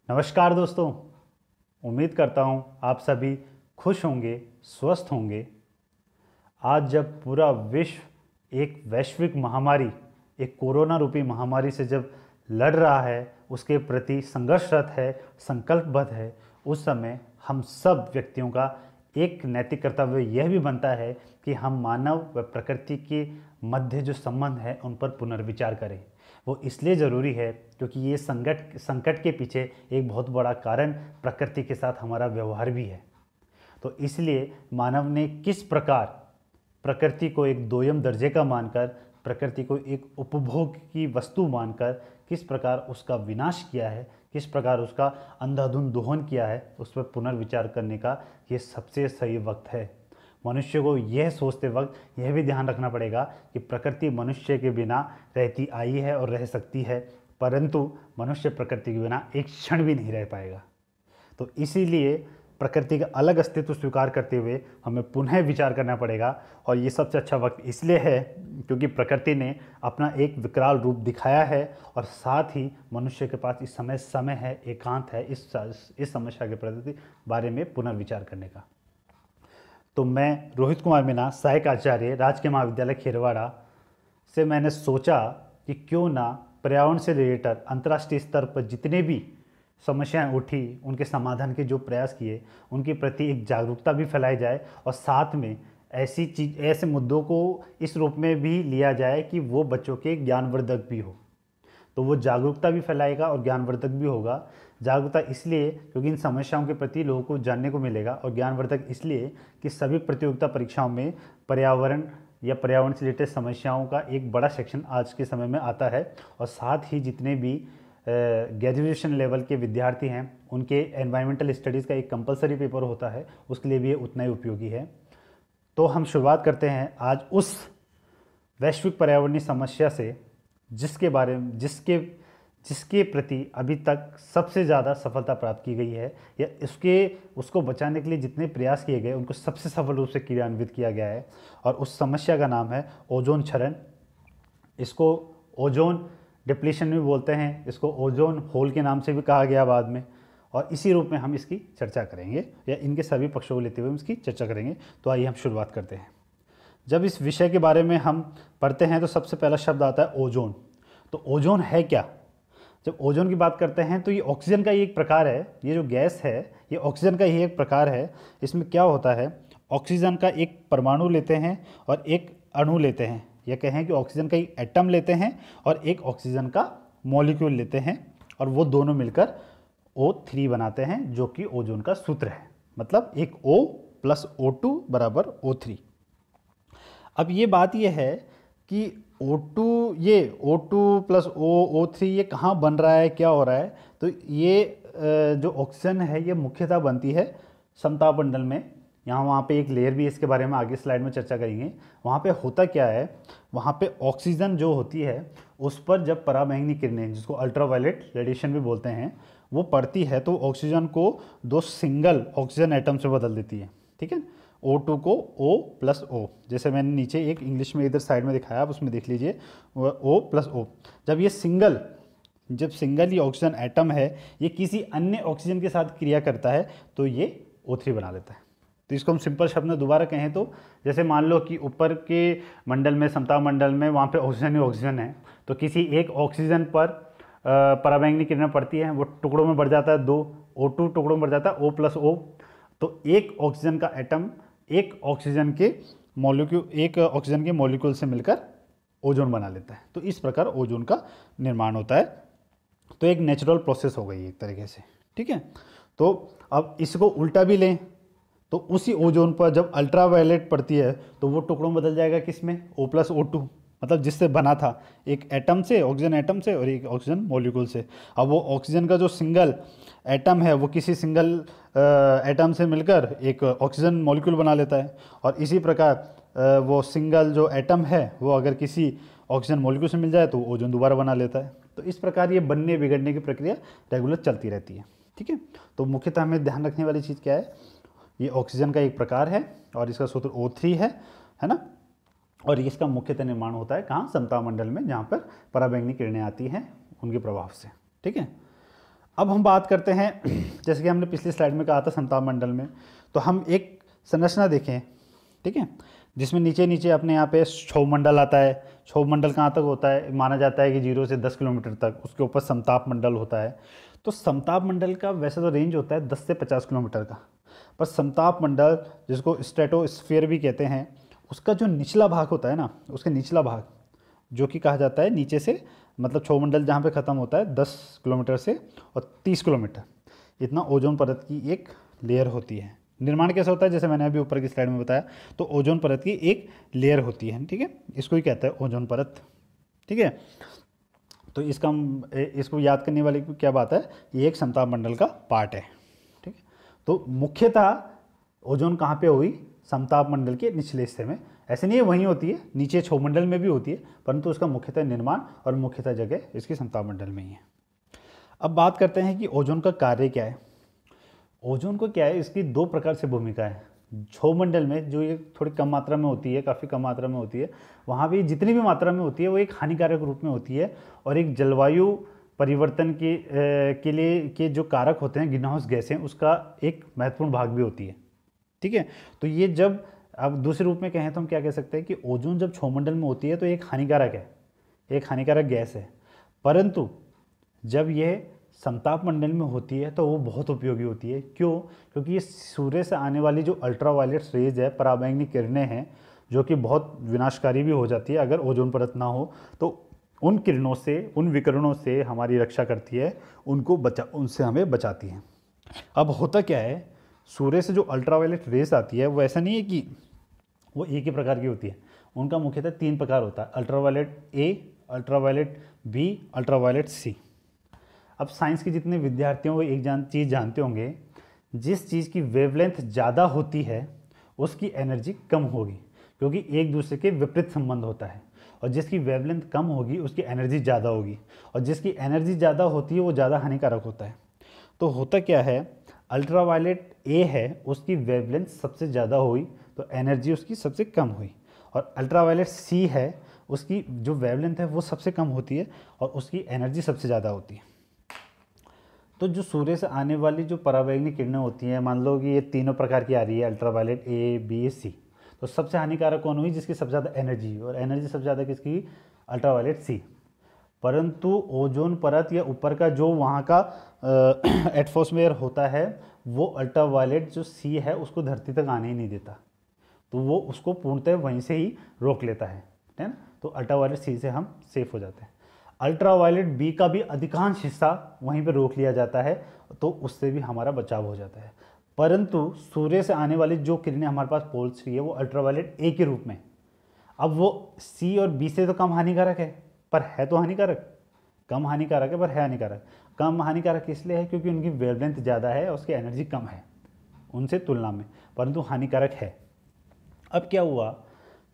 नमस्कार दोस्तों। उम्मीद करता हूँ आप सभी खुश होंगे, स्वस्थ होंगे। आज जब पूरा विश्व एक वैश्विक महामारी, एक कोरोना रूपी महामारी से जब लड़ रहा है, उसके प्रति संघर्षरत है, संकल्पबद्ध है, उस समय हम सब व्यक्तियों का एक नैतिक कर्तव्य यह भी बनता है कि हम मानव व प्रकृति के मध्य जो संबंध है उन पर पुनर्विचार करें। वो इसलिए ज़रूरी है क्योंकि ये संकट के पीछे एक बहुत बड़ा कारण प्रकृति के साथ हमारा व्यवहार भी है। तो इसलिए मानव ने किस प्रकार प्रकृति को एक दोयम दर्जे का मानकर, प्रकृति को एक उपभोग की वस्तु मानकर किस प्रकार उसका विनाश किया है, किस प्रकार उसका अंधाधुंध दोहन किया है, उस पर पुनर्विचार करने का ये सबसे सही वक्त है। मनुष्य को यह सोचते वक्त यह भी ध्यान रखना पड़ेगा कि प्रकृति मनुष्य के बिना रहती आई है और रह सकती है, परंतु मनुष्य प्रकृति के बिना एक क्षण भी नहीं रह पाएगा। तो इसीलिए प्रकृति का अलग अस्तित्व स्वीकार करते हुए हमें पुनः विचार करना पड़ेगा। और ये सबसे अच्छा वक्त इसलिए है क्योंकि प्रकृति ने अपना एक विकराल रूप दिखाया है और साथ ही मनुष्य के पास इस समय है, एकांत है इस समस्या के प्रति बारे में पुनर्विचार करने का। तो मैं रोहित कुमार मीना, सहायक आचार्य, राजकीय महाविद्यालय खेरवाड़ा से मैंने सोचा कि क्यों ना पर्यावरण से रिलेटेड अंतर्राष्ट्रीय स्तर पर जितने भी समस्याएं उठी, उनके समाधान के जो प्रयास किए, उनके प्रति एक जागरूकता भी फैलाई जाए और साथ में ऐसे मुद्दों को इस रूप में भी लिया जाए कि वो बच्चों के ज्ञानवर्धक भी हो। तो वो जागरूकता भी फैलाएगा और ज्ञानवर्धक भी होगा। जागरूकता इसलिए क्योंकि इन समस्याओं के प्रति लोगों को जानने को मिलेगा, और ज्ञानवर्धक इसलिए कि सभी प्रतियोगिता परीक्षाओं में पर्यावरण या पर्यावरण से रिलेटेड समस्याओं का एक बड़ा सेक्शन आज के समय में आता है। और साथ ही जितने भी ग्रेजुएशन लेवल के विद्यार्थी हैं उनके एनवायरमेंटल स्टडीज़ का एक कंपलसरी पेपर होता है, उसके लिए भी ये उतना ही उपयोगी है। तो हम शुरुआत करते हैं आज उस वैश्विक पर्यावरणीय समस्या से जिसके प्रति अभी तक सबसे ज़्यादा सफलता प्राप्त की गई है, या उसको बचाने के लिए जितने प्रयास किए गए उनको सबसे सफल रूप से क्रियान्वित किया गया है। और उस समस्या का नाम है ओजोन क्षरण। इसको ओजोन डिप्लीशन भी बोलते हैं, इसको ओजोन होल के नाम से भी कहा गया बाद में। और इसी रूप में हम इसकी चर्चा करेंगे, या इनके सभी पक्षों को लेते हुए हम इसकी चर्चा करेंगे। तो आइए हम शुरुआत करते हैं। जब इस विषय के बारे में हम पढ़ते हैं तो सबसे पहला शब्द आता है ओजोन। तो ओजोन है क्या? जब ओजोन की बात करते हैं तो ये ऑक्सीजन का ही एक प्रकार है। ये जो गैस है ये ऑक्सीजन का ही एक प्रकार है। इसमें क्या होता है, ऑक्सीजन का एक परमाणु लेते हैं और एक अणु लेते हैं, या कहें कि ऑक्सीजन का एक एटम लेते हैं और एक ऑक्सीजन का मॉलिक्यूल लेते हैं, और वो दोनों मिलकर O3 बनाते हैं, जो कि ओजोन का सूत्र है। मतलब एक O + O2 = O3। अब ये बात ये है कि O2 + O3 ये कहाँ बन रहा है, क्या हो रहा है? तो ये जो ऑक्सीजन है ये मुख्यतः बनती है समताप मंडल में। यहाँ वहाँ पे एक लेयर भी, इसके बारे में आगे स्लाइड में चर्चा करेंगे। वहाँ पे होता क्या है, वहाँ पे ऑक्सीजन जो होती है उस पर जब पराबैंगनी किरणें, जिसको अल्ट्रावायलेट रेडिएशन भी बोलते हैं, वो पड़ती है तो ऑक्सीजन को 2 सिंगल ऑक्सीजन एटम से बदल देती है। ठीक है, O2 को O + O, जैसे मैंने नीचे एक इंग्लिश में इधर साइड में दिखाया, आप उसमें देख लीजिए O + O। जब सिंगल ये ऑक्सीजन एटम है ये किसी अन्य ऑक्सीजन के साथ क्रिया करता है तो ये O3 बना लेता है। तो इसको हम सिंपल शब्द में दोबारा कहें तो जैसे मान लो कि ऊपर के मंडल में, समताप मंडल में, वहाँ पे ऑक्सीजन ही ऑक्सीजन है, तो किसी एक ऑक्सीजन पर पराबैंगनी किरणें पड़ती है, वो टुकड़ों में बढ़ जाता है, 2 O2 टुकड़ों में बढ़ जाता है O + O। तो एक ऑक्सीजन का एटम एक ऑक्सीजन के मॉलिक्यूल से मिलकर ओजोन बना लेता है। तो इस प्रकार ओजोन का निर्माण होता है। तो एक नेचुरल प्रोसेस हो गई एक तरीके से। ठीक है, तो अब इसको उल्टा भी लें तो उसी ओजोन पर जब अल्ट्रावायलेट पड़ती है तो वो टुकड़ों में बदल जाएगा किसमें, O + O2, मतलब जिससे बना था एक एटम से, ऑक्सीजन एटम से, और एक ऑक्सीजन मॉलिक्यूल से। अब वो ऑक्सीजन का जो सिंगल एटम है वो किसी सिंगल एटम से मिलकर एक ऑक्सीजन मॉलिक्यूल बना लेता है, और इसी प्रकार वो सिंगल जो एटम है वो अगर किसी ऑक्सीजन मॉलिक्यूल से मिल जाए तो ओजोन दोबारा बना लेता है। तो इस प्रकार ये बनने बिगड़ने की प्रक्रिया रेगुलर चलती रहती है। ठीक है, तो मुख्यतः हमें ध्यान रखने वाली चीज़ क्या है, ये ऑक्सीजन का एक प्रकार है और इसका सूत्र O3 है ना। और इसका मुख्यतः निर्माण होता है कहाँ, समताप मंडल में, जहाँ पर पराबैंगनी किरणें आती हैं उनके प्रभाव से। ठीक है, अब हम बात करते हैं जैसे कि हमने पिछली स्लाइड में कहा था समताप मंडल में, तो हम एक संरचना देखें, ठीक है, जिसमें नीचे नीचे अपने यहाँ पे क्षोभ मंडल आता है। क्षोभ मंडल कहाँ तक होता है, माना जाता है कि 0 से 10 किलोमीटर तक, उसके ऊपर समताप मंडल होता है। तो समताप मंडल का वैसे तो रेंज होता है 10 से 50 किलोमीटर का, पर समताप मंडल जिसको स्ट्रेटोस्फीयर भी कहते हैं, उसका जो निचला भाग होता है ना, उसके निचला भाग जो कि कहा जाता है नीचे से, मतलब क्षोभ मंडल जहाँ पे ख़त्म होता है 10 किलोमीटर से और 30 किलोमीटर, इतना ओजोन परत की एक लेयर होती है। निर्माण कैसा होता है, जैसे मैंने अभी ऊपर की स्लाइड में बताया, तो ओजोन परत की एक लेयर होती है, ठीक है, इसको ही कहता है ओजोन परत, ठीक है। तो इसको याद करने वाली क्या बात है, ये एक समताप मंडल का पार्ट है, ठीक है। तो मुख्यतः ओजोन कहाँ पे हुई, समताप मंडल के निचले हिस्से में। ऐसे नहीं है वहीं होती है, नीचे क्षोभ मंडल में भी होती है, परंतु उसका मुख्यतः निर्माण और मुख्यतः जगह इसकी समताप मंडल में ही है। अब बात करते हैं कि ओजोन का कार्य क्या है। ओजोन को क्या है, इसकी 2 प्रकार से भूमिका है। क्षोभ मंडल में जो ये थोड़ी कम मात्रा में होती है, काफ़ी कम मात्रा में होती है, वहाँ भी जितनी भी मात्रा में होती है वो एक हानिकारक रूप में होती है, और एक जलवायु परिवर्तन के लिए के जो कारक होते हैं, ग्रीन हाउस गैसें, उसका एक महत्वपूर्ण भाग भी होती है, ठीक है। तो ये जब अब दूसरे रूप में कहें तो हम क्या कह सकते हैं कि ओजोन जब क्षोभ मंडल में होती है तो एक हानिकारक है, एक हानिकारक गैस है, परंतु जब यह समताप मंडल में होती है तो वो बहुत उपयोगी होती है। क्यों? क्योंकि ये सूर्य से आने वाली जो अल्ट्रावायलेट रेज है, पराबैंगनी किरणें हैं, जो कि बहुत विनाशकारी भी हो जाती है अगर ओजोन परत ना हो, तो उन किरणों से, उन विकिरणों से हमारी रक्षा करती है, उनसे हमें बचाती है। अब होता क्या है, सूर्य से जो अल्ट्रावायलेट रेस आती है वो ऐसा नहीं है कि वो एक ही प्रकार की होती है, उनका मुख्यतः 3 प्रकार होता है, ultraviolet A, ultraviolet B, ultraviolet C. अब साइंस के जितने विद्यार्थी हैं वो एक चीज़ जानते होंगे, जिस चीज़ की वेवलेंथ ज़्यादा होती है उसकी एनर्जी कम होगी, क्योंकि एक दूसरे के विपरीत संबंध होता है, और जिसकी वेवलेंथ कम होगी उसकी एनर्जी ज़्यादा होगी, और जिसकी एनर्जी ज़्यादा होती है वो ज़्यादा हानिकारक होता है। तो होता क्या है, अल्ट्रावायलेट ए है, उसकी वेवलेंथ सबसे ज़्यादा हुई तो एनर्जी उसकी सबसे कम हुई, और अल्ट्रावायलेट सी है, उसकी जो वेवलेंथ है वो सबसे कम होती है और उसकी एनर्जी सबसे ज़्यादा होती है। तो जो सूर्य से आने वाली जो पराबैंगनी किरणें होती हैं, मान लो कि ये तीनों प्रकार की आ रही है, अल्ट्रावायलेट ए, बी, सी, तो सबसे हानिकारक कौन हुई, जिसकी सबसे ज़्यादा एनर्जी, और एनर्जी सबसे ज़्यादा किसकी, अल्ट्रावायलेट सी। परंतु ओजोन परत या ऊपर का जो वहाँ का एटमॉस्फेयर होता है, वो अल्ट्रावायलेट जो सी है उसको धरती तक आने ही नहीं देता, तो वो उसको पूर्णतः वहीं से ही रोक लेता है ना। तो अल्ट्रावायलेट सी से हम सेफ हो जाते हैं। अल्ट्रावायलेट बी का भी अधिकांश हिस्सा वहीं पर रोक लिया जाता है, तो उससे भी हमारा बचाव हो जाता है। परंतु सूर्य से आने वाली जो किरणें हमारे पास पहुंच रही है वो अल्ट्रावायलेट ए के रूप में, अब वो सी और बी से तो कम हानिकारक है, पर है तो हानिकारक, कम हानिकारक है पर है हानिकारक। कम हानिकारक इसलिए है क्योंकि उनकी वेवलेंथ ज़्यादा है और उसकी एनर्जी कम है उनसे तुलना में, परंतु हानिकारक है। अब क्या हुआ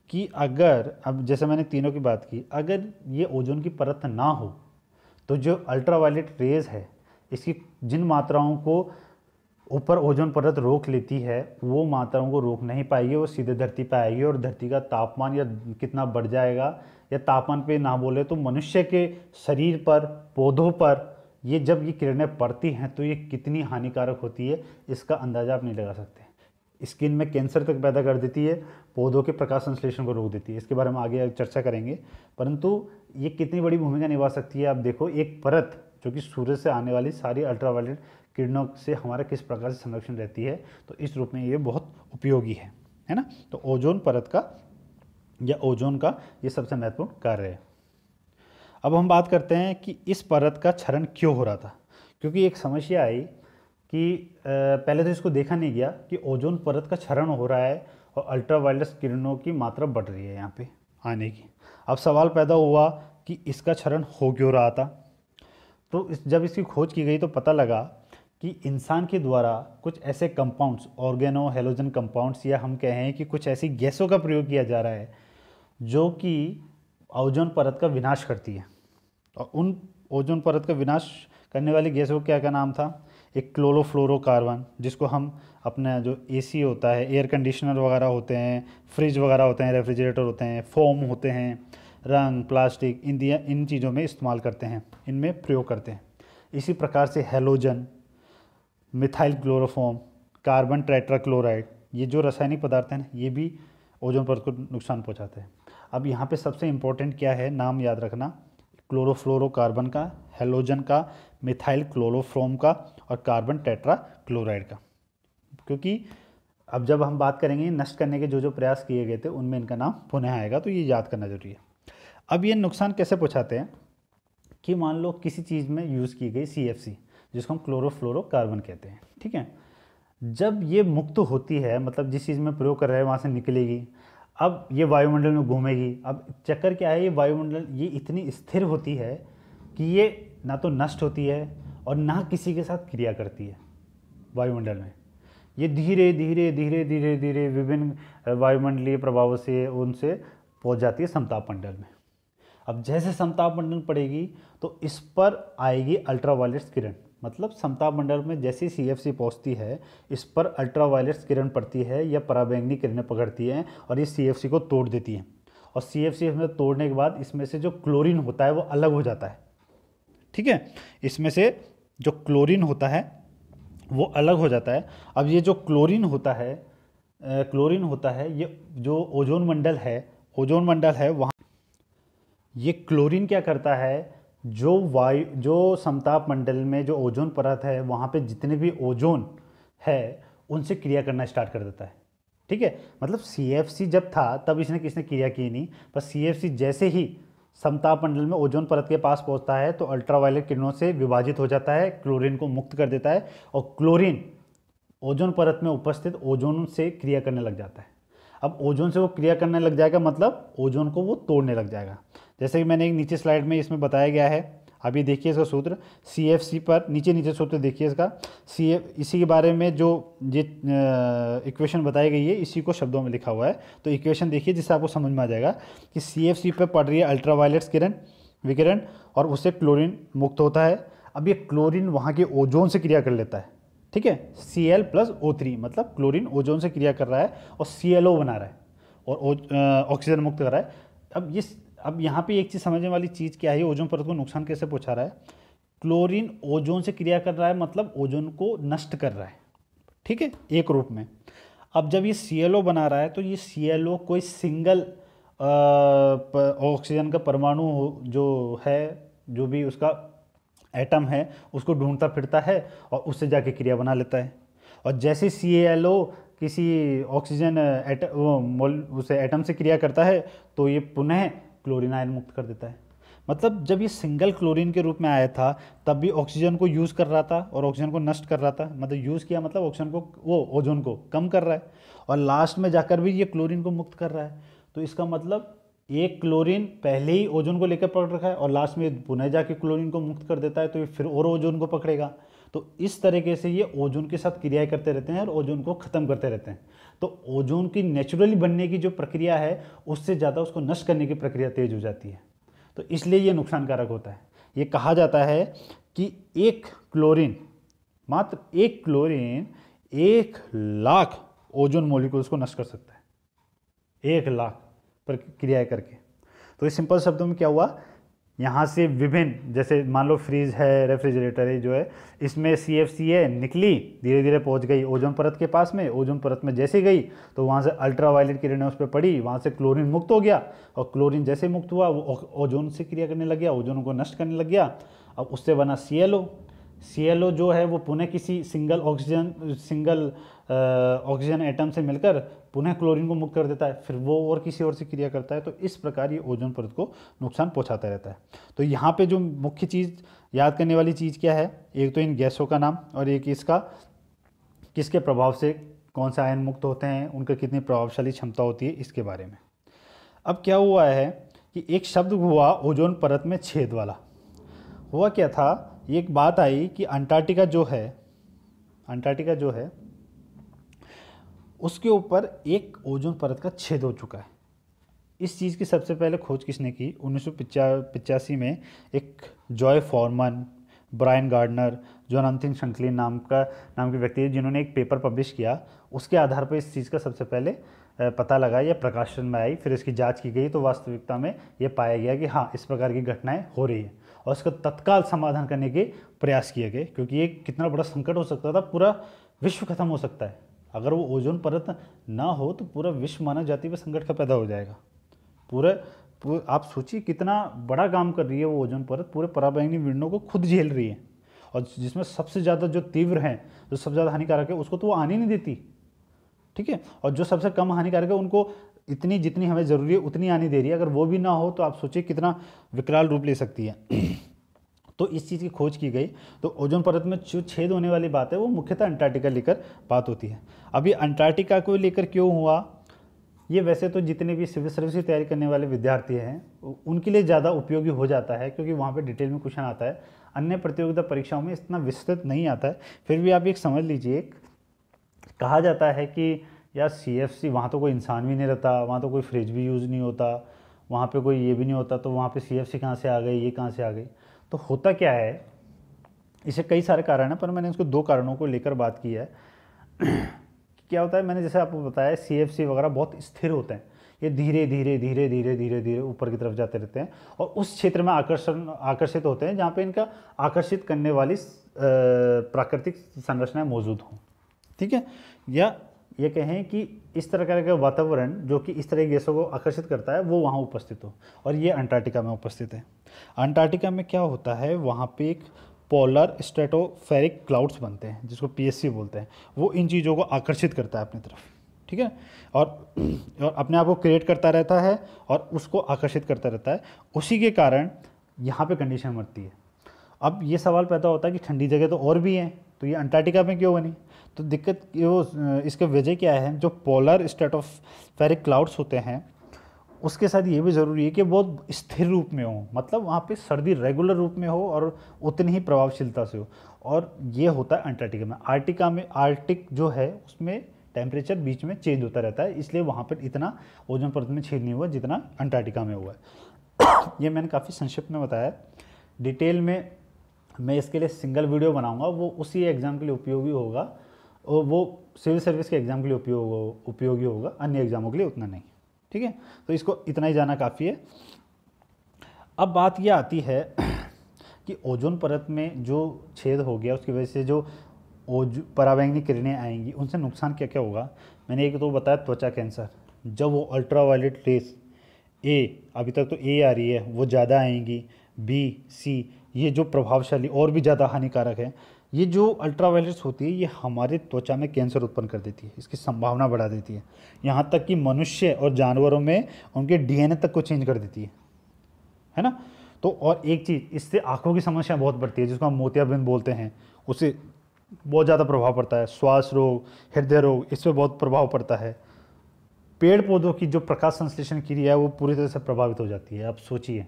कि अगर, अब जैसे मैंने तीनों की बात की, अगर ये ओजोन की परत ना हो तो जो अल्ट्रावायलेट रेज है, इसकी जिन मात्राओं को ऊपर ओजोन परत रोक लेती है वो मात्राओं को रोक नहीं पाएगी, वो सीधे धरती पर आएगी, और धरती का तापमान या कितना बढ़ जाएगा, या तापमान पे ना बोले तो मनुष्य के शरीर पर, पौधों पर ये जब ये किरणें पड़ती हैं तो ये कितनी हानिकारक होती है इसका अंदाज़ा आप नहीं लगा सकते। स्किन में कैंसर तक पैदा कर देती है, पौधों के प्रकाश संश्लेषण को रोक देती है, इसके बारे में आगे चर्चा करेंगे। परंतु ये कितनी बड़ी भूमिका निभा सकती है, आप देखो, एक परत जो कि सूर्य से आने वाली सारी अल्ट्रावायलेट किरणों से हमारा किस प्रकार से संरक्षण रहती है, तो इस रूप में ये बहुत उपयोगी है ना। तो ओजोन परत का या ओजोन का ये सबसे महत्वपूर्ण कार्य है। अब हम बात करते हैं कि इस परत का क्षरण क्यों हो रहा था, क्योंकि एक समस्या आई कि पहले तो इसको देखा नहीं गया कि ओजोन परत का क्षरण हो रहा है और अल्ट्रावायलेट किरणों की मात्रा बढ़ रही है यहाँ पे आने की। अब सवाल पैदा हुआ कि इसका क्षरण हो क्यों रहा था। तो जब इसकी खोज की गई तो पता लगा कि इंसान के द्वारा कुछ ऐसे कंपाउंड्स, ऑर्गेनो हेलोजन कंपाउंड्स, या हम कहें कि कुछ ऐसी गैसों का प्रयोग किया जा रहा है जो कि ओजोन परत का विनाश करती है। और उन ओजोन परत का विनाश करने वाली गैसों का क्या नाम था, एक क्लोरोफ्लोरोकार्बन, जिसको हम अपना जो एसी होता है, एयर कंडीशनर वगैरह होते हैं, फ्रिज वगैरह होते हैं, रेफ्रिजरेटर होते हैं, फोम होते हैं, रंग, प्लास्टिक, इन चीज़ों में इस्तेमाल करते हैं, इनमें प्रयोग करते हैं। इसी प्रकार से halogen, methyl chloroform, carbon tetrachloride, ये जो रासायनिक पदार्थ हैं ये भी ओजोन परत को नुकसान पहुंचाते हैं। अब यहाँ पे सबसे इम्पोर्टेंट क्या है, नाम याद रखना, क्लोरोफ्लोरोकार्बन का, हैलोजन का, मिथाइल क्लोरोफॉर्म का और कार्बन टेट्राक्लोराइड का। क्योंकि अब जब हम बात करेंगे नष्ट करने के जो प्रयास किए गए थे उनमें इनका नाम पुनः आएगा, तो ये याद करना जरूरी है। अब ये नुकसान कैसे पहुँचाते हैं कि मान लो किसी चीज़ में यूज़ की गई CFC, जिसको हम क्लोरोफ्लोरोकार्बन कहते हैं, ठीक है, जब ये मुक्त होती है, मतलब जिस चीज़ में प्रयोग कर रहे हैं वहाँ से निकलेगी, अब ये वायुमंडल में घूमेगी। अब चक्कर क्या है, ये वायुमंडल ये इतनी स्थिर होती है कि ये ना तो नष्ट होती है और ना किसी के साथ क्रिया करती है वायुमंडल में। ये धीरे धीरे धीरे धीरे धीरे विभिन्न वायुमंडलीय प्रभावों से उनसे पहुँच जाती है समताप मंडल में। अब जैसे समताप मंडल पड़ेगी तो इस पर आएगी अल्ट्रावायलेट किरण, मतलब समताप मंडल में जैसी CFC पहुंचती है इस पर अल्ट्रावायलेट किरण पड़ती है या पराबैंगनी किरणें पकड़ती हैं और ये CFC को तोड़ देती हैं। और CFC में तोड़ने के बाद इसमें से जो क्लोरीन होता है वो अलग हो जाता है, ठीक है, इसमें से जो क्लोरीन होता है वो अलग हो जाता है। अब ये जो क्लोरीन होता है ये जो ओजोन मंडल है वहाँ ये क्लोरीन क्या करता है, जो समताप मंडल में जो ओजोन परत है वहाँ पे जितने भी ओजोन है उनसे क्रिया करना स्टार्ट कर देता है, ठीक है। मतलब CFC जब था तब किसने क्रिया की नहीं, बस CFC जैसे ही समताप मंडल में ओजोन परत के पास पहुँचता है तो अल्ट्रावायलेट किरणों से विभाजित हो जाता है, क्लोरीन को मुक्त कर देता है और क्लोरीन ओजोन परत में उपस्थित ओजोन से क्रिया करने लग जाता है। अब ओजोन से वो क्रिया करने लग जाएगा, मतलब ओजोन को वो तोड़ने लग जाएगा। जैसे कि मैंने एक नीचे स्लाइड में इसमें बताया गया है, अभी देखिए इसका सूत्र CFC पर नीचे सूत्र देखिए इसका, इसी के बारे में जो ये इक्वेशन बताई गई है इसी को शब्दों में लिखा हुआ है, तो इक्वेशन देखिए जिससे आपको समझ में आ जाएगा कि CFC पर पड़ रही है अल्ट्रावायलेट विकिरण और उससे क्लोरीन मुक्त होता है। अब ये क्लोरीन वहाँ के ओजोन से क्रिया कर लेता है, ठीक है, Cl+O3, मतलब क्लोरीन ओजोन से क्रिया कर रहा है और ClO बना रहा है और ऑक्सीजन मुक्त कर रहा है। अब यहाँ पे एक चीज़ समझने वाली चीज़ क्या है, ओजोन परत को नुकसान कैसे पहुँचा रहा है। क्लोरीन ओजोन से क्रिया कर रहा है, मतलब ओजोन को नष्ट कर रहा है, ठीक है, एक रूप में। अब जब ये ClO बना रहा है तो ये ClO कोई सिंगल ऑक्सीजन का परमाणु जो है, जो भी उसका एटम है उसको ढूंढता फिरता है और उससे जाके क्रिया बना लेता है। और जैसे ClO किसी ऑक्सीजन उसे एटम से क्रिया करता है तो ये पुनः क्लोरीन आयन मुक्त कर देता है। मतलब जब ये सिंगल क्लोरीन के रूप में आया था तब भी ऑक्सीजन को यूज़ कर रहा था और ऑक्सीजन को नष्ट कर रहा था, मतलब यूज़ किया मतलब ऑक्सीजन को वो ओजोन को कम कर रहा है और लास्ट में जाकर भी ये क्लोरीन को मुक्त कर रहा है। तो इसका मतलब एक क्लोरीन पहले ही ओजोन को लेकर पकड़ रखा है और लास्ट में पुनः जाके क्लोरीन को मुक्त कर देता है, तो ये फिर और ओजोन को पकड़ेगा। तो इस तरीके से ये ओजोन के साथ क्रियाएं करते रहते हैं और ओजोन को ख़त्म करते रहते हैं। तो ओजोन की नेचुरली बनने की जो प्रक्रिया है उससे ज़्यादा उसको नष्ट करने की प्रक्रिया तेज हो जाती है, तो इसलिए ये नुकसानकारक होता है। ये कहा जाता है कि एक क्लोरीन, मात्र एक क्लोरीन 1,00,000 ओजोन मॉलिक्यूल्स को नष्ट कर सकता है, 1,00,000 प्रक्रियाएं करके। तो इस सिंपल शब्दों में क्या हुआ, यहाँ से विभिन्न, जैसे मान लो फ्रिज है, रेफ्रिजरेटर है जो है, इसमें CFC है, निकली धीरे धीरे पहुँच गई ओजोन परत के पास में, ओजोन परत में जैसे गई तो वहाँ से अल्ट्रावायलेट किरणें उस पर पड़ी, वहाँ से क्लोरीन मुक्त हो गया और क्लोरीन जैसे मुक्त हुआ वो ओजोन से क्रिया करने लग गया, ओजोन को नष्ट करने लग गया। अब उससे बना ClO जो है वो पुनः किसी सिंगल ऑक्सीजन एटम से मिलकर पुनः क्लोरीन को मुक्त कर देता है, फिर वो और किसी और से क्रिया करता है। तो इस प्रकार ये ओजोन परत को नुकसान पहुंचाता रहता है। तो यहाँ पे जो मुख्य चीज़ याद करने वाली चीज़ क्या है, एक तो इन गैसों का नाम और एक इसका किसके प्रभाव से कौन से आयन मुक्त होते हैं, उनका कितनी प्रभावशाली क्षमता होती है, इसके बारे में। अब क्या हुआ है कि एक शब्द हुआ ओजोन परत में छेद वाला। हुआ क्या था, एक बात आई कि अंटार्कटिका जो है उसके ऊपर एक ओजोन परत का छेद हो चुका है। इस चीज़ की सबसे पहले खोज किसने की, 1985 में एक Joe Farman, Brian Gardiner, Jonathan Shanklin नाम के व्यक्ति है, जिन्होंने एक पेपर पब्लिश किया। उसके आधार पर इस चीज़ का सबसे पहले पता लगा या प्रकाशन में आई, फिर इसकी जांच की गई तो वास्तविकता में ये पाया गया कि हाँ इस प्रकार की घटनाएं हो रही है। और इसका तत्काल समाधान करने के प्रयास किए गए, क्योंकि ये कितना बड़ा संकट हो सकता था, पूरा विश्व खत्म हो सकता है। अगर वो ओजोन परत ना हो तो पूरा विश्व मानव जाति पे संकट का पैदा हो जाएगा। आप सोचिए कितना बड़ा काम कर रही है वो ओजोन परत, पूरे पराबैंगनी किरणों को खुद झेल रही है, और जिसमें सबसे ज़्यादा जो तीव्र हैं, जो सबसे ज़्यादा हानिकारक है, उसको तो वो आने नहीं देती, ठीक है। और जो सबसे कम हानिकारक है उनको इतनी जितनी हमें ज़रूरी है उतनी आने दे रही है। अगर वो भी ना हो तो आप सोचिए कितना विकराल रूप ले सकती है। तो इस चीज़ की खोज की गई। तो ओजोन परत में जो छेद होने वाली बात है वो मुख्यतः अंटार्कटिका लेकर बात होती है। अब ये अंटार्कटिका को लेकर क्यों हुआ, ये वैसे तो जितने भी सिविल सर्विस की तैयारी करने वाले विद्यार्थी हैं उनके लिए ज़्यादा उपयोगी हो जाता है, क्योंकि वहाँ पे डिटेल में क्वेश्चन आता है। अन्य प्रतियोगिता परीक्षाओं में इतना विस्तृत नहीं आता है। फिर भी आप एक समझ लीजिए, कहा जाता है कि यार CFC वहाँ तो कोई इंसान भी नहीं रहता, वहाँ तो कोई फ्रिज भी यूज़ नहीं होता, वहाँ पे कोई ये भी नहीं होता, तो वहाँ पे CFC कहाँ से आ गई, ये कहाँ से आ गई। तो होता क्या है, इसे कई सारे कारण हैं, पर मैंने इसको 2 कारणों को लेकर बात की है। क्या होता है, मैंने जैसे आपको बताया CFC वगैरह बहुत स्थिर होते हैं, ये धीरे धीरे धीरे धीरे धीरे धीरे ऊपर की तरफ जाते रहते हैं और उस क्षेत्र में आकर्षित होते हैं जहाँ पे इनका आकर्षित करने वाली प्राकृतिक संरचनाएं मौजूद हों, ठीक है। या ये कहें कि इस तरह का वातावरण जो कि इस तरह की गैसों को आकर्षित करता है वो वहाँ उपस्थित हो, और ये अंटार्कटिका में उपस्थित है। अंटार्कटिका में क्या होता है, वहाँ पे एक पोलर स्ट्रेटोफेरिक क्लाउड्स बनते हैं जिसको PSC बोलते हैं, वो इन चीज़ों को आकर्षित करता है अपनी तरफ, ठीक है, और अपने आप को क्रिएट करता रहता है और उसको आकर्षित करता रहता है। उसी के कारण यहाँ पे कंडीशन बनती है। अब ये सवाल पैदा होता है कि ठंडी जगह तो और भी हैं, तो ये अंटार्कटिका में क्यों बनी। तो दिक्कत वो इसके वजह क्या है, जो पोलर स्ट्रेटोफेरिक क्लाउड्स होते हैं उसके साथ ये भी ज़रूरी है कि बहुत स्थिर रूप में हो, मतलब वहाँ पे सर्दी रेगुलर रूप में हो और उतनी ही प्रभावशीलता से हो, और ये होता है अंटार्कटिका में। आर्कटिक जो है उसमें टेम्परेचर बीच में चेंज होता रहता है, इसलिए वहाँ पर इतना ओजोन परत में छेद नहीं हुआ जितना अंटार्कटिका में हुआ है। ये मैंने काफ़ी संक्षिप्त में बताया। डिटेल में मैं इसके लिए सिंगल वीडियो बनाऊंगा, वो उसी एग्ज़ाम के लिए उपयोगी होगा, और वो सिविल सर्विस के एग्ज़ाम के लिए उपयोगी होगा, अन्य एग्ज़ामों के लिए उतना नहीं, ठीक है। तो इसको इतना ही जाना काफ़ी है। अब बात यह आती है कि ओजोन परत में जो छेद हो गया उसकी वजह से जो पराबैंगनी किरणें आएंगी उनसे नुकसान क्या क्या होगा। मैंने एक तो बताया त्वचा कैंसर, जब वो अल्ट्रावायलेट रेस अभी तक तो A आ रही है वो ज़्यादा आएंगी, B C ये जो प्रभावशाली और भी ज़्यादा हानिकारक है, ये जो अल्ट्रावायलेट्स होती है ये हमारे त्वचा में कैंसर उत्पन्न कर देती है, इसकी संभावना बढ़ा देती है, यहाँ तक कि मनुष्य और जानवरों में उनके DNA तक को चेंज कर देती है ना। तो और एक चीज़, इससे आँखों की समस्या बहुत बढ़ती है जिसको हम मोतियाबिंद बोलते हैं, उससे बहुत ज़्यादा प्रभाव पड़ता है। श्वास रोग, हृदय रोग, इस पर बहुत प्रभाव पड़ता है। पेड़ पौधों की जो प्रकाश संश्लेषण क्रिया है वो पूरी तरह से प्रभावित हो जाती है। आप सोचिए,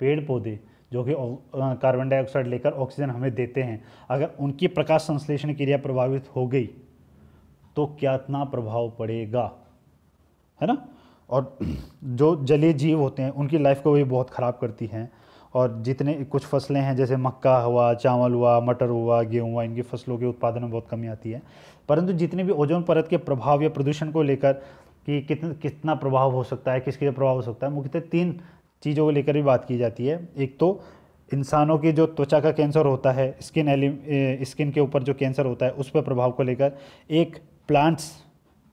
पेड़ पौधे जो कि कार्बन डाइऑक्साइड लेकर ऑक्सीजन हमें देते हैं, अगर उनकी प्रकाश संश्लेषण क्रिया प्रभावित हो गई तो कितना प्रभाव पड़ेगा, है ना। और जो जलीय जीव होते हैं उनकी लाइफ को भी बहुत ख़राब करती हैं। और जितने कुछ फसलें हैं जैसे मक्का हुआ, चावल हुआ, मटर हुआ, गेहूँ हुआ, इनकी फसलों के उत्पादन में बहुत कमी आती है। परंतु जितने भी ओजोन परत के प्रभाव या प्रदूषण को लेकर कि कितना प्रभाव हो सकता है, किसके प्रभाव हो सकता है, मुख्यतः 3 चीज़ों को लेकर भी बात की जाती है। एक तो इंसानों की जो त्वचा का कैंसर होता है, स्किन के ऊपर जो कैंसर होता है उस पर प्रभाव को लेकर, एक प्लांट्स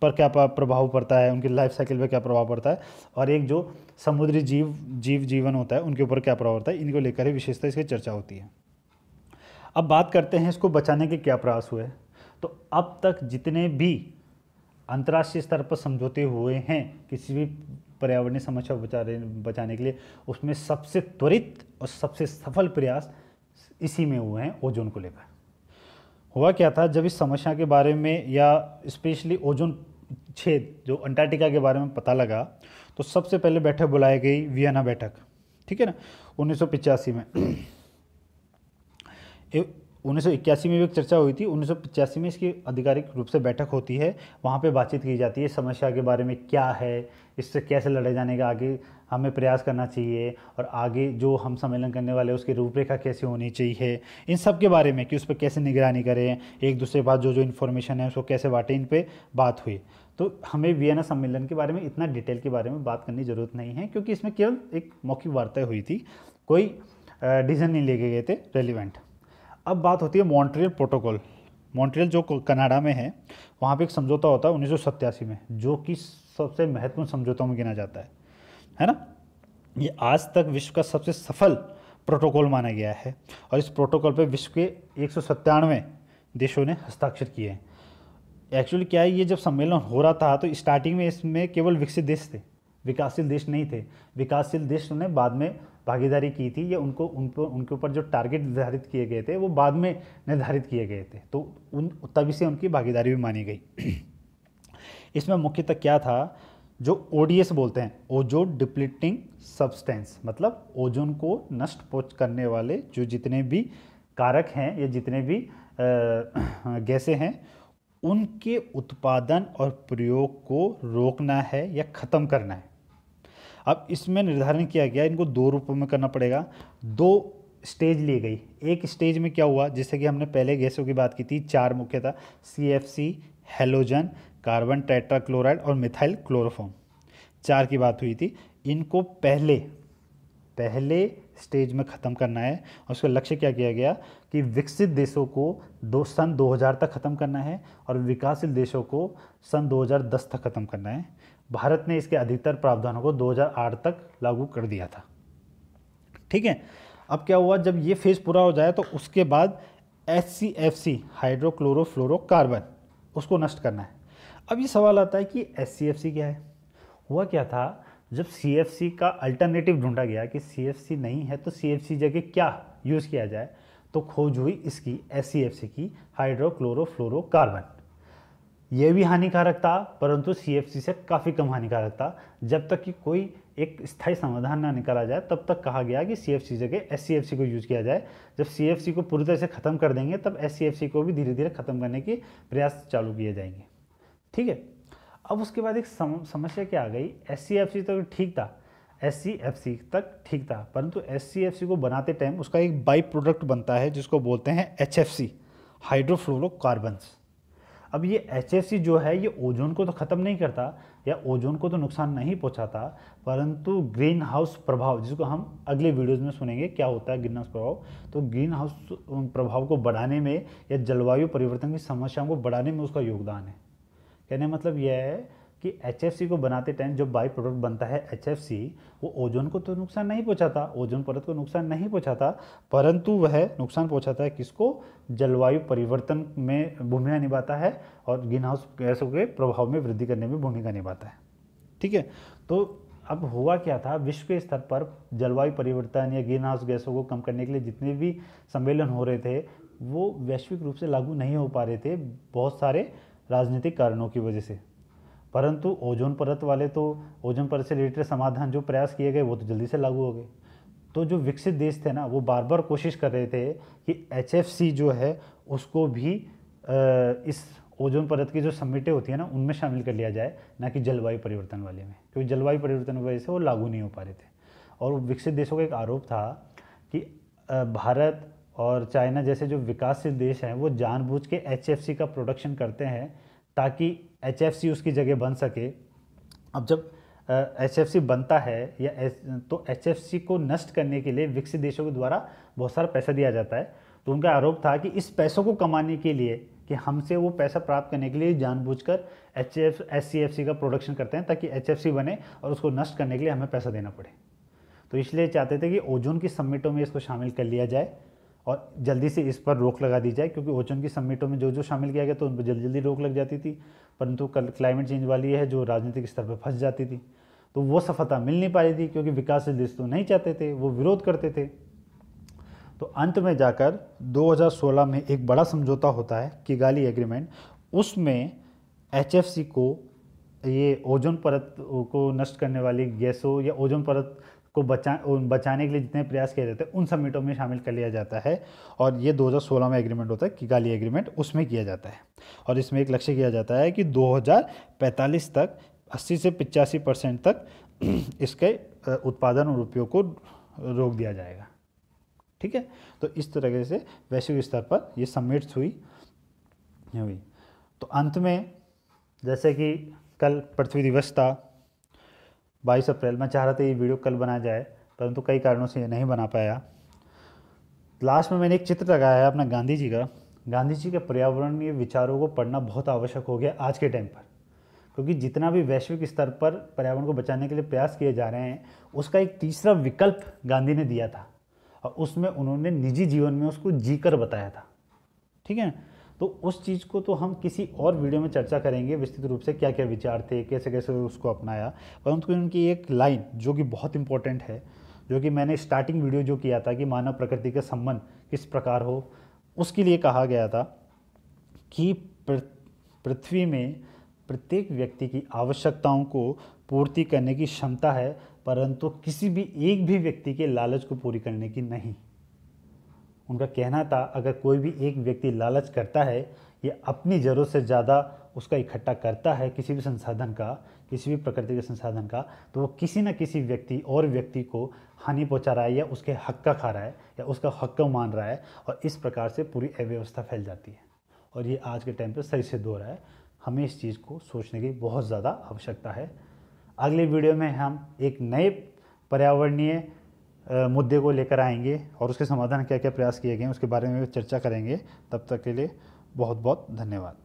पर क्या प्रभाव पड़ता है, उनकी लाइफ साइकिल पर क्या प्रभाव पड़ता है, और एक जो समुद्री जीवन होता है उनके ऊपर क्या प्रभाव पड़ता है, इनको लेकर ही विशेषता इसकी चर्चा होती है। अब बात करते हैं इसको बचाने के क्या प्रयास हुए। तो अब तक जितने भी अंतर्राष्ट्रीय स्तर पर समझौते हुए हैं किसी भी पर्यावरणीय समस्या को बचाने के लिए, उसमें सबसे त्वरित और सबसे सफल प्रयास इसी में हुए हैं, ओजोन को लेकर। हुआ क्या था, जब इस समस्या के बारे में या स्पेशली ओजोन छेद जो अंटार्कटिका के बारे में पता लगा तो सबसे पहले बैठक बुलाई गई, वियना बैठक, ठीक है ना, 1985 में। 1981 में भी एक चर्चा हुई थी, 1985 में इसकी आधिकारिक रूप से बैठक होती है, वहाँ पे बातचीत की जाती है समस्या के बारे में, क्या है, इससे कैसे लड़े जाने का आगे हमें प्रयास करना चाहिए, और आगे जो हम सम्मेलन करने वाले हैं उसकी रूपरेखा कैसे होनी चाहिए, इन सब के बारे में कि उस पर कैसे निगरानी करें, एक दूसरे के पास जो इन्फॉर्मेशन है उसको कैसे बांटें, इन पर बात हुई। तो हमें वियना सम्मेलन के बारे में इतना डिटेल के बारे में बात करने की ज़रूरत नहीं है, क्योंकि इसमें केवल एक मौखिक वार्ता हुई थी, कोई डिसीजन नहीं लेके गए थे रेलिवेंट। अब बात होती है मॉन्ट्रियल प्रोटोकॉल। मॉन्ट्रियल जो कनाडा में है, वहाँ पे एक समझौता होता है 1987 में, जो कि सबसे महत्वपूर्ण समझौतों में गिना जाता है ना। ये आज तक विश्व का सबसे सफल प्रोटोकॉल माना गया है और इस प्रोटोकॉल पे विश्व के 197 देशों ने हस्ताक्षर किए हैं। एक्चुअली क्या है, ये जब सम्मेलन हो रहा था तो स्टार्टिंग में इसमें केवल विकसित देश थे, विकासशील देश नहीं थे। विकासशील देशों ने बाद में भागीदारी की थी, या उनके ऊपर जो टारगेट निर्धारित किए गए थे वो बाद में निर्धारित किए गए थे, तो तभी से उनकी भागीदारी भी मानी गई। इसमें मुख्यतः क्या था, जो ओडीएस बोलते हैं, ओजोन डिप्लीटिंग सब्सटेंस, मतलब ओजोन को नष्ट करने वाले जो जितने भी कारक हैं या जितने भी गैसें हैं, उनके उत्पादन और प्रयोग को रोकना है या ख़त्म करना है। अब इसमें निर्धारण किया गया, इनको दो रूपों में करना पड़ेगा। दो स्टेज ली गई। एक स्टेज में क्या हुआ, जैसे कि हमने पहले गैसों की बात की थी, चार मुख्यतः CFC, हेलोजन, कार्बन टेट्राक्लोराइड और मिथाइल क्लोरोफॉर्म, चार की बात हुई थी। इनको पहले स्टेज में ख़त्म करना है और उसका लक्ष्य क्या किया गया कि विकसित देशों को सन 2000 तक ख़त्म करना है और विकासशील देशों को सन 2010 तक ख़त्म करना है। भारत ने इसके अधिकतर प्रावधानों को 2008 तक लागू कर दिया था। ठीक है, अब क्या हुआ, जब ये फेज़ पूरा हो जाए तो उसके बाद HCFC, हाइड्रोक्लोरोफ्लोरोकार्बन, उसको नष्ट करना है। अब ये सवाल आता है कि HCFC क्या है। हुआ क्या था, जब CFC का अल्टरनेटिव ढूंढा गया कि CFC नहीं है तो CFC जगह क्या यूज़ किया जाए, तो खोज हुई इसकी HCFC की, हाइड्रोक्लोरोफ्लोरोकार्बन। ये भी हानिकारक था, परंतु CFC से काफ़ी कम हानिकारक था। जब तक कि कोई एक स्थायी समाधान ना निकाला जाए तब तक कहा गया कि CFC जगह HCFC को यूज़ किया जाए। जब CFC को पूरी तरह से ख़त्म कर देंगे तब HCFC को भी धीरे धीरे ख़त्म करने के प्रयास चालू किए जाएंगे। ठीक है, अब उसके बाद एक समस्या क्या आ गई, HCFC तो ठीक था, HCFC तक ठीक था, परंतु HCFC को बनाते टाइम उसका एक बाई प्रोडक्ट बनता है जिसको बोलते हैं HFC, हाइड्रोफ्लोरोकार्बन्स। अब ये HFC जो है ये ओजोन को तो ख़त्म नहीं करता या ओजोन को तो नुकसान नहीं पहुंचाता, परंतु ग्रीन हाउस प्रभाव, जिसको हम अगले वीडियोज़ में सुनेंगे क्या होता है ग्रीन हाउस प्रभाव, तो ग्रीन हाउस प्रभाव को बढ़ाने में या जलवायु परिवर्तन की समस्याओं को बढ़ाने में उसका योगदान है। कहने का मतलब यह है कि HFC को बनाते टाइम जो बाई प्रोडक्ट बनता है HFC, वो ओजोन को तो नुकसान नहीं पहुंचाता, ओजोन परत को नुकसान नहीं पहुंचाता, परंतु वह नुकसान पहुंचाता है किसको, जलवायु परिवर्तन में भूमिका निभाता है और ग्रीन हाउस गैसों के प्रभाव में वृद्धि करने में भूमिका निभाता है। ठीक है, तो अब हुआ क्या था, विश्व के स्तर पर जलवायु परिवर्तन या ग्रीन हाउस गैसों को कम करने के लिए जितने भी सम्मेलन हो रहे थे वो वैश्विक रूप से लागू नहीं हो पा रहे थे, बहुत सारे राजनीतिक कारणों की वजह से। परंतु ओजोन परत वाले तो, ओजोन परत से रिलेटेड समाधान जो प्रयास किए गए वो तो जल्दी से लागू हो गए। तो जो विकसित देश थे ना, वो बार बार कोशिश कर रहे थे कि HFC जो है उसको भी इस ओजोन परत की जो समिटें होती है ना उनमें शामिल कर लिया जाए, ना कि जलवायु परिवर्तन वाले में, क्योंकि जलवायु परिवर्तन की वजह से वो लागू नहीं हो पा रहे थे। और विकसित देशों का एक आरोप था कि भारत और चाइना जैसे जो विकासशील देश हैं वो जानबूझ के HFC का प्रोडक्शन करते हैं ताकि HFC उसकी जगह बन सके। अब जब HFC बनता है तो HFC को नष्ट करने के लिए विकसित देशों के द्वारा बहुत सारा पैसा दिया जाता है। तो उनका आरोप था कि इस पैसों को कमाने के लिए, कि हमसे वो पैसा प्राप्त करने के लिए जानबूझकर HCFC का प्रोडक्शन करते हैं ताकि HFC बने और उसको नष्ट करने के लिए हमें पैसा देना पड़े। तो इसलिए चाहते थे कि ओजोन की समिटों में इसको शामिल कर लिया जाए और जल्दी से इस पर रोक लगा दी जाए, क्योंकि ओजोन की समिटों में जो जो शामिल किया गया तो उन पर जल्दी जल्दी रोक लग जाती थी, परंतु कल क्लाइमेट चेंज वाली है जो राजनीतिक स्तर पर फंस जाती थी, तो वो सफलता मिल नहीं पा रही थी, क्योंकि विकासशील देश तो नहीं चाहते थे, वो विरोध करते थे। तो अंत में जाकर 2016 में एक बड़ा समझौता होता है, किगाली एग्रीमेंट। उसमें HFC को, ये ओजोन परत को नष्ट करने वाली गैसों या ओजोन परत को बचाने के लिए जितने प्रयास किए जाते हैं उन समिटों में शामिल कर लिया जाता है। और ये 2016 में एग्रीमेंट होता है, किगाली एग्रीमेंट, उसमें किया जाता है। और इसमें एक लक्ष्य किया जाता है कि 2045 तक 80 से 85% तक इसके उत्पादन और उपयोग को रोक दिया जाएगा। ठीक है, तो इस तरीके से वैश्विक स्तर पर ये समिट्स हुई। तो अंत में, जैसे कि कल पृथ्वी दिवस था 22 अप्रैल, मैं चाह रहा था ये वीडियो कल बना जाए, परंतु कई कारणों से ये नहीं बना पाया। लास्ट में मैंने एक चित्र लगाया है अपना गांधी जी का। गांधी जी के पर्यावरणीय विचारों को पढ़ना बहुत आवश्यक हो गया आज के टाइम पर, क्योंकि जितना भी वैश्विक स्तर पर पर्यावरण को बचाने के लिए प्रयास किए जा रहे हैं, उसका एक तीसरा विकल्प गांधी ने दिया था और उसमें उन्होंने निजी जीवन में उसको जीकर बताया था। ठीक है, तो उस चीज़ को तो हम किसी और वीडियो में चर्चा करेंगे विस्तृत रूप से, क्या क्या विचार थे, कैसे कैसे उसको अपनाया। परंतु उनकी एक लाइन जो कि बहुत इंपॉर्टेंट है, जो कि मैंने स्टार्टिंग वीडियो जो किया था कि मानव प्रकृति का संबंध किस प्रकार हो, उसके लिए कहा गया था कि पृथ्वी में प्रत्येक व्यक्ति की आवश्यकताओं को पूर्ति करने की क्षमता है, परंतु किसी भी एक भी व्यक्ति के लालच को पूरी करने की नहीं। उनका कहना था अगर कोई भी एक व्यक्ति लालच करता है या अपनी ज़रूरत से ज़्यादा उसका इकट्ठा करता है किसी भी संसाधन का, किसी भी प्रकृति के संसाधन का, तो वो किसी न किसी व्यक्ति और व्यक्ति को हानि पहुंचा रहा है या उसके हक का खा रहा है या उसका हक का मान रहा है, और इस प्रकार से पूरी अव्यवस्था फैल जाती है। और ये आज के टाइम पर सही सिद्ध हो रहा है। हमें इस चीज़ को सोचने की बहुत ज़्यादा आवश्यकता है। अगले वीडियो में हम एक नए पर्यावरणीय मुद्दे को लेकर आएंगे और उसके समाधान क्या क्या प्रयास किए गए हैं उसके बारे में चर्चा करेंगे। तब तक के लिए बहुत बहुत धन्यवाद।